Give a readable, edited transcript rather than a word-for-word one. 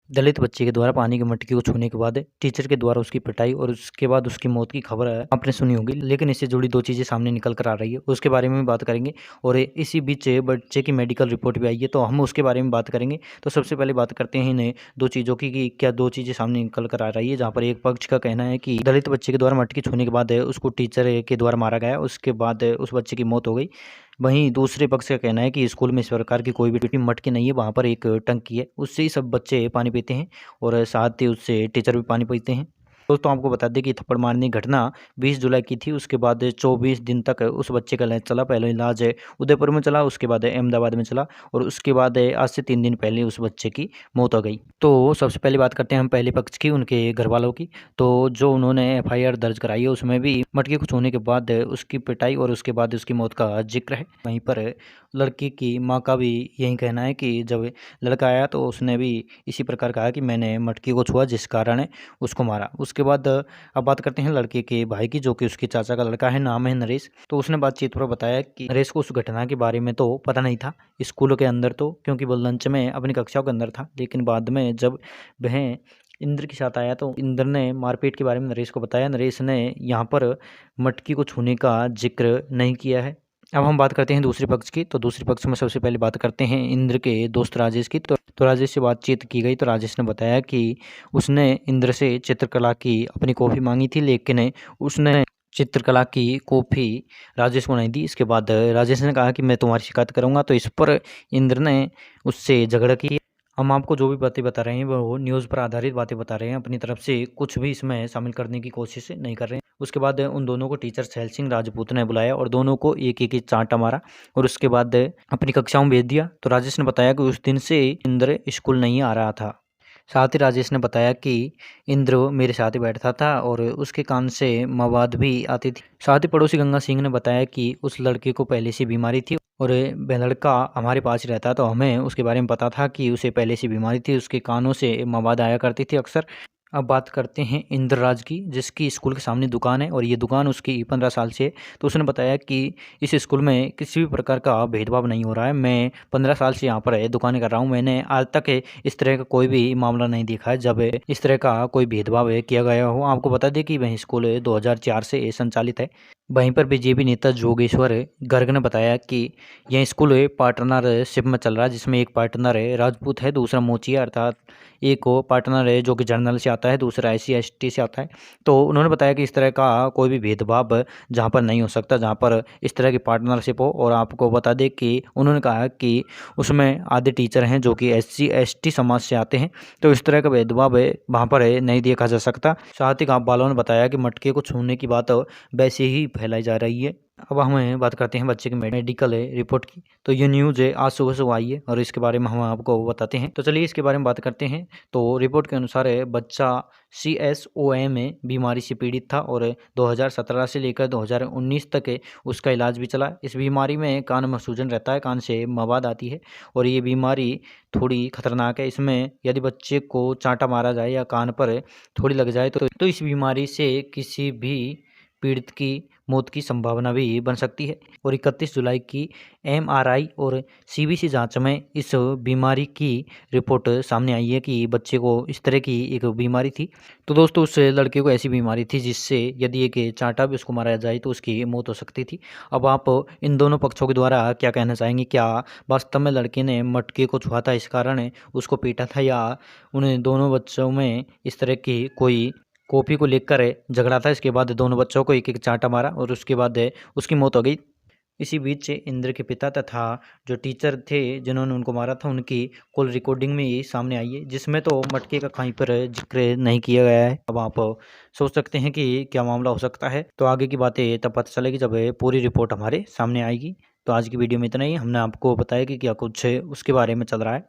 दलित बच्चे के द्वारा पानी की मटकी को छूने के बाद टीचर के द्वारा उसकी पिटाई और उसके बाद उसकी मौत की खबर आपने सुनी होगी, लेकिन इससे जुड़ी दो चीज़ें सामने निकल कर आ रही है, उसके बारे में भी बात करेंगे। और इसी बीच बच्चे की मेडिकल रिपोर्ट भी आई है, तो हम उसके बारे में बात करेंगे। तो सबसे पहले बात करते हैं इन दो चीज़ों की कि क्या दो चीज़ें सामने निकल कर आ रही है, जहाँ पर एक पक्ष का कहना है कि दलित बच्चे के द्वारा मटकी छूने के बाद उसको टीचर के द्वारा मारा गया, उसके बाद उस बच्चे की मौत हो गई। वहीं दूसरे पक्ष का कहना है कि स्कूल में इस प्रकार की कोई भी मटकी नहीं है, वहाँ पर एक टंकी है, उससे ही सब बच्चे पानी पीते हैं और साथ ही उससे टीचर भी पानी पीते हैं। दोस्तों आपको बता दें कि थप्पड़ मारने की घटना 20 जुलाई की थी। उसके बाद 24 दिन तक उस बच्चे का इलाज चला। पहले इलाज उदयपुर में चला, उसके बाद अहमदाबाद में चला और उसके बाद आज से 3 दिन पहले उस बच्चे की मौत हो गई। तो सबसे पहले बात करते हैं हम पहले पक्ष की, उनके घर वालों की। तो जो उन्होंने एफआईआर दर्ज कराई है उसमें भी मटकी को छूने के बाद उसकी पिटाई और उसके बाद उसकी मौत का जिक्र है। वहीं पर लड़की की माँ का भी यही कहना है कि जब लड़का आया तो उसने भी इसी प्रकार कहा कि मैंने मटकी को छुआ जिस कारण उसको मारा। उसके बाद अब बात करते हैं लड़के के भाई की, जो कि उसके चाचा का लड़का है, नाम है नरेश। तो उसने बातचीत पर बताया कि नरेश को उस घटना के बारे में तो पता नहीं था स्कूल के अंदर, तो क्योंकि वो लंच में अपनी कक्षाओं के अंदर था, लेकिन बाद में जब वह इंद्र के साथ आया तो इंद्र ने मारपीट के बारे में नरेश को बताया। नरेश ने यहाँ पर मटकी को छूने का जिक्र नहीं किया है। अब हम बात करते हैं दूसरे पक्ष की। तो दूसरे पक्ष में सबसे पहले बात करते हैं इंद्र के दोस्त राजेश की। तो राजेश से बातचीत की गई तो राजेश ने बताया कि उसने इंद्र से चित्रकला की अपनी कॉपी मांगी थी, लेकिन उसने चित्रकला की कॉपी राजेश को नहीं दी। इसके बाद राजेश ने कहा कि मैं तुम्हारी शिकायत करूंगा। तो इस पर इंद्र ने उससे झगड़ा की। हम आपको जो भी बातें बता रहे हैं वो न्यूज़ पर आधारित बातें बता रहे हैं, अपनी तरफ से कुछ भी इसमें शामिल करने की कोशिश नहीं कर रहे हैं। उसके बाद उन दोनों को टीचर सैल सिंह राजपूत ने बुलाया और दोनों को एक एक चांटा मारा और उसके बाद अपनी कक्षाओं में भेज दिया। तो राजेश ने बताया कि उस दिन से इंद्र स्कूल नहीं आ रहा था। साथ ही राजेश ने बताया कि इंद्र मेरे साथ ही बैठता था और उसके कान से मवाद भी आती थी। साथ ही पड़ोसी गंगा सिंह ने बताया कि उस लड़के को पहले से बीमारी थी और वह लड़का हमारे पास ही रहता, तो हमें उसके बारे में पता था कि उसे पहले से बीमारी थी, उसके कानों से मवाद आया करती थी अक्सर। अब बात करते हैं इंद्रराज की, जिसकी स्कूल के सामने दुकान है और ये दुकान उसकी 15 साल से है। तो उसने बताया कि इस स्कूल में किसी भी प्रकार का भेदभाव नहीं हो रहा है। मैं 15 साल से यहाँ पर दुकानें कर रहा हूँ, मैंने आज तक इस तरह का कोई भी मामला नहीं देखा है जब इस तरह का कोई भेदभाव किया गया हो। आपको बता दें कि वह स्कूल 2004 से संचालित है। वहीं पर बीजेपी नेता जोगेश्वर गर्ग ने बताया कि यह स्कूल पार्टनरशिप में चल रहा है, जिसमें एक पार्टनर राजपूत है, दूसरा मोचिया अर्थात एक को पार्टनर है जो कि जनरल से आता है, दूसरा SC ST से आता है। तो उन्होंने बताया कि इस तरह का कोई भी भेदभाव जहाँ पर नहीं हो सकता, जहाँ पर इस तरह की पार्टनरशिप हो। और आपको बता दें कि उन्होंने कहा कि उसमें आधे टीचर हैं जो कि SC ST समाज से आते हैं, तो इस तरह का भेदभाव वहाँ पर नहीं देखा जा सकता। साथ ही गाँव वालों ने बताया कि मटके को छूने की बात वैसे ही फैलाई जा रही है। अब हम बात करते हैं बच्चे की मेडिकल रिपोर्ट की। तो ये न्यूज़ आज सुबह सुबह आई है और इसके बारे में हम आपको बताते हैं। तो चलिए इसके बारे में बात करते हैं। तो रिपोर्ट के अनुसार बच्चा CSOM बीमारी से पीड़ित था और 2017 से लेकर 2019 तक उसका इलाज भी चला। इस बीमारी में कान में सूजन रहता है, कान से मवाद आती है और ये बीमारी थोड़ी खतरनाक है। इसमें यदि बच्चे को चांटा मारा जाए या कान पर थोड़ी लग जाए तो इस बीमारी से किसी भी पीड़ित की मौत की संभावना भी बन सकती है। और 31 जुलाई की MRI और CBC जांच में इस बीमारी की रिपोर्ट सामने आई है कि बच्चे को इस तरह की एक बीमारी थी। तो दोस्तों उस लड़के को ऐसी बीमारी थी जिससे यदि एक चांटा भी उसको मारा जाए तो उसकी मौत हो सकती थी। अब आप इन दोनों पक्षों के द्वारा क्या कहना चाहेंगे? क्या वास्तव में लड़के ने मटके को छुआ था इस कारण उसको पीटा था, या उन दोनों बच्चों में इस तरह की कोई कॉपी को लेकर झगड़ा था? इसके बाद दोनों बच्चों को एक एक चांटा मारा और उसके बाद उसकी मौत हो गई। इसी बीच इंद्र के पिता तथा जो टीचर थे जिन्होंने उनको मारा था उनकी कॉल रिकॉर्डिंग में ये सामने आई है, जिसमें तो मटके का कहीं पर जिक्र नहीं किया गया है। अब आप सोच सकते हैं कि क्या मामला हो सकता है। तो आगे की बातें तब पता चलेगी जब पूरी रिपोर्ट हमारे सामने आएगी। तो आज की वीडियो में इतना ही। हमने आपको बताया कि क्या कुछ उसके बारे में चल रहा है।